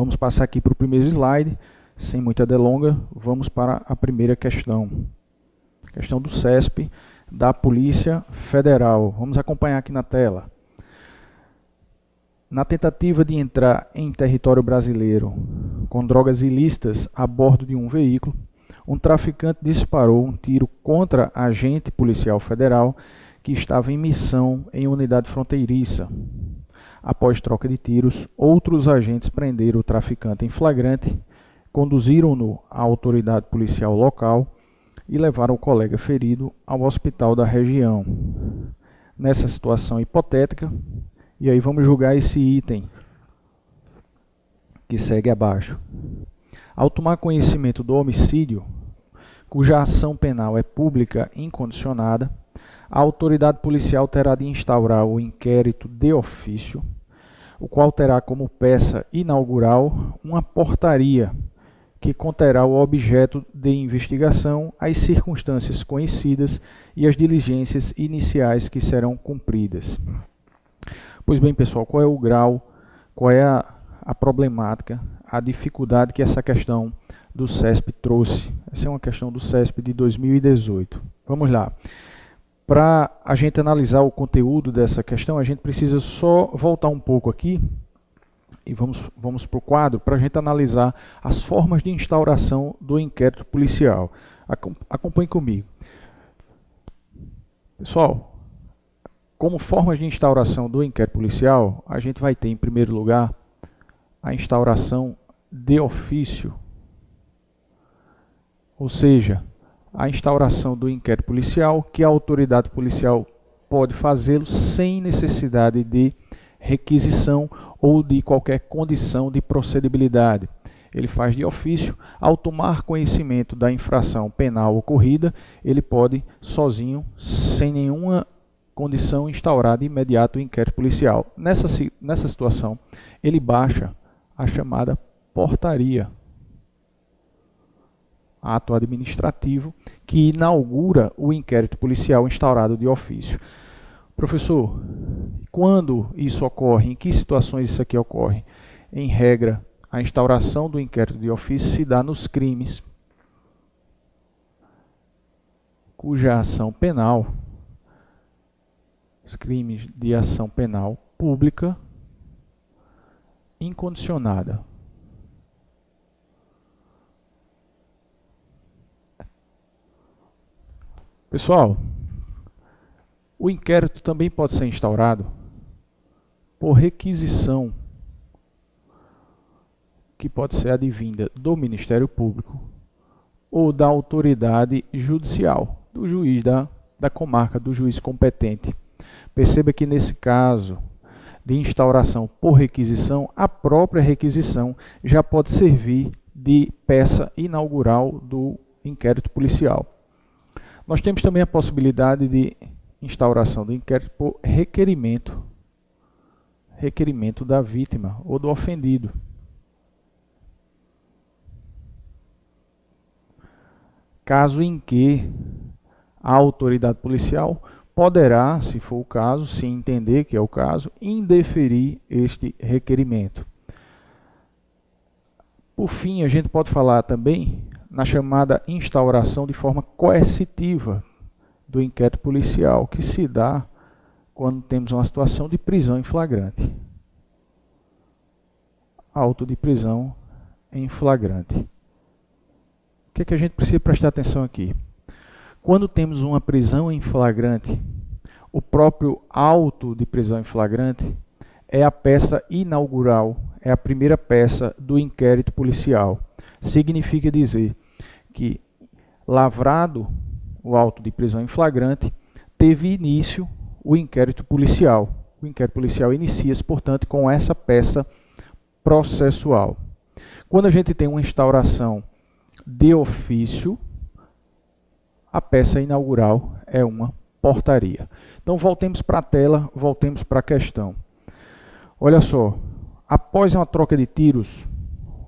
Vamos passar aqui para o primeiro slide, sem muita delonga, vamos para a primeira questão. Questão do CESP, da Polícia Federal. Vamos acompanhar aqui na tela. Na tentativa de entrar em território brasileiro com drogas ilícitas a bordo de um veículo, um traficante disparou um tiro contra agente policial federal que estava em missão em unidade fronteiriça. Após troca de tiros, outros agentes prenderam o traficante em flagrante, conduziram-no à autoridade policial local e levaram o colega ferido ao hospital da região. Nessa situação hipotética, e aí vamos julgar esse item que segue abaixo. Ao tomar conhecimento do homicídio, cuja ação penal é pública incondicionada, a autoridade policial terá de instaurar o inquérito de ofício, o qual terá como peça inaugural uma portaria que conterá o objeto de investigação, as circunstâncias conhecidas e as diligências iniciais que serão cumpridas. Pois bem, pessoal, qual é o grau, qual é a problemática, a dificuldade que essa questão do CESP trouxe? Essa é uma questão do CESP de 2018. Vamos lá. Para a gente analisar o conteúdo dessa questão, a gente precisa só voltar um pouco aqui e vamos para o quadro para a gente analisar as formas de instauração do inquérito policial. Acompanhe comigo. Pessoal, como formas de instauração do inquérito policial, a gente vai ter, em primeiro lugar, a instauração de ofício, ou seja, a instauração do inquérito policial, que a autoridade policial pode fazê-lo sem necessidade de requisição ou de qualquer condição de procedibilidade. Ele faz de ofício. Ao tomar conhecimento da infração penal ocorrida, ele pode, sozinho, sem nenhuma condição, instaurar de imediato o inquérito policial. Nessa situação, ele baixa a chamada portaria, ato administrativo, que inaugura o inquérito policial instaurado de ofício. Professor, quando isso ocorre? Em que situações isso aqui ocorre? Em regra, a instauração do inquérito de ofício se dá nos crimes cuja ação penal, os crimes de ação penal pública incondicionada. Pessoal, o inquérito também pode ser instaurado por requisição, que pode ser advinda do Ministério Público ou da autoridade judicial, do juiz da comarca, do juiz competente. Perceba que nesse caso de instauração por requisição, a própria requisição já pode servir de peça inaugural do inquérito policial. Nós temos também a possibilidade de instauração do inquérito por requerimento da vítima ou do ofendido. Caso em que a autoridade policial poderá, se for o caso, se entender que é o caso, indeferir este requerimento. Por fim, a gente pode falar também na chamada instauração de forma coercitiva do inquérito policial, que se dá quando temos uma situação de prisão em flagrante. Auto de prisão em flagrante. O que é que a gente precisa prestar atenção aqui? Quando temos uma prisão em flagrante, o próprio auto de prisão em flagrante é a peça inaugural, é a primeira peça do inquérito policial. Significa dizer que, lavrado o auto de prisão em flagrante, teve início o inquérito policial. O inquérito policial inicia-se, portanto, com essa peça processual. Quando a gente tem uma instauração de ofício, a peça inaugural é uma portaria. Então, voltemos para a tela, voltemos para a questão. Olha só, após uma troca de tiros,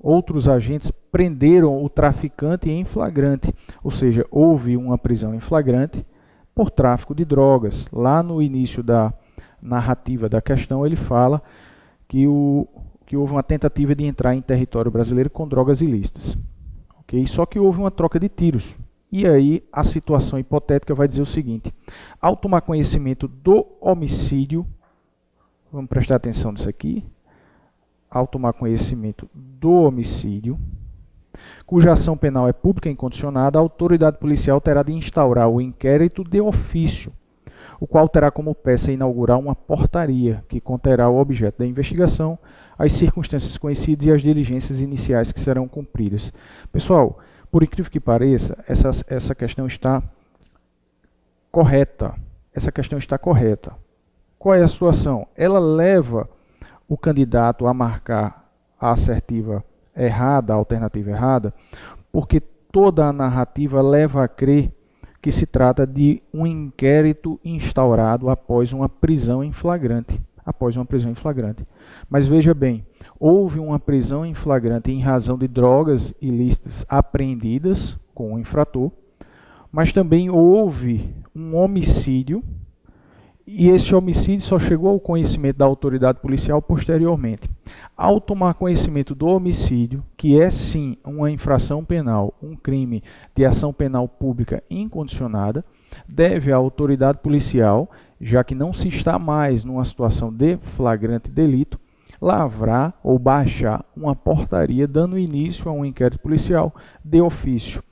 outros agentes prenderam o traficante em flagrante, ou seja, houve uma prisão em flagrante por tráfico de drogas. Lá no início da narrativa da questão, ele fala que o que houve uma tentativa de entrar em território brasileiro com drogas ilícitas. Okay? Só que houve uma troca de tiros. E aí a situação hipotética vai dizer o seguinte: ao tomar conhecimento do homicídio, vamos prestar atenção nisso aqui, ao tomar conhecimento do homicídio, cuja ação penal é pública e incondicionada, a autoridade policial terá de instaurar o inquérito de ofício, o qual terá como peça inaugurar uma portaria que conterá o objeto da investigação, as circunstâncias conhecidas e as diligências iniciais que serão cumpridas. Pessoal, por incrível que pareça, essa questão está correta. Essa questão está correta. Qual é a situação? Ela leva o candidato a marcar a assertiva errada, a alternativa errada, porque toda a narrativa leva a crer que se trata de um inquérito instaurado após uma prisão em flagrante. Mas veja bem, houve uma prisão em flagrante em razão de drogas ilícitas apreendidas com o infrator, mas também houve um homicídio, e esse homicídio só chegou ao conhecimento da autoridade policial posteriormente. Ao tomar conhecimento do homicídio, que é sim uma infração penal, um crime de ação penal pública incondicionada, deve a autoridade policial, já que não se está mais numa situação de flagrante delito, lavrar ou baixar uma portaria dando início a um inquérito policial de ofício.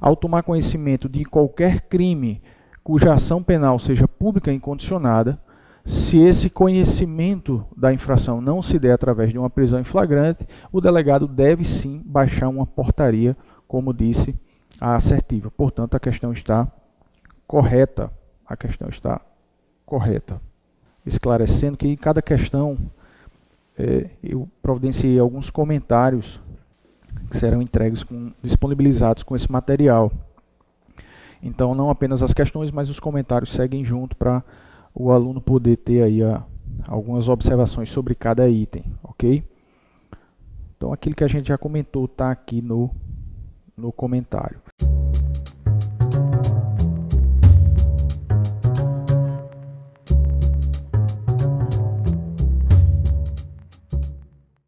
Ao tomar conhecimento de qualquer crime cuja ação penal seja pública e incondicionada, se esse conhecimento da infração não se der através de uma prisão em flagrante, o delegado deve sim baixar uma portaria, como disse a assertiva. Portanto, a questão está correta. Esclarecendo que em cada questão eu providenciei alguns comentários que serão entregues, disponibilizados com esse material. Então, não apenas as questões, mas os comentários seguem junto para o aluno poder ter aí algumas observações sobre cada item, ok? Então, aquilo que a gente já comentou está aqui no comentário.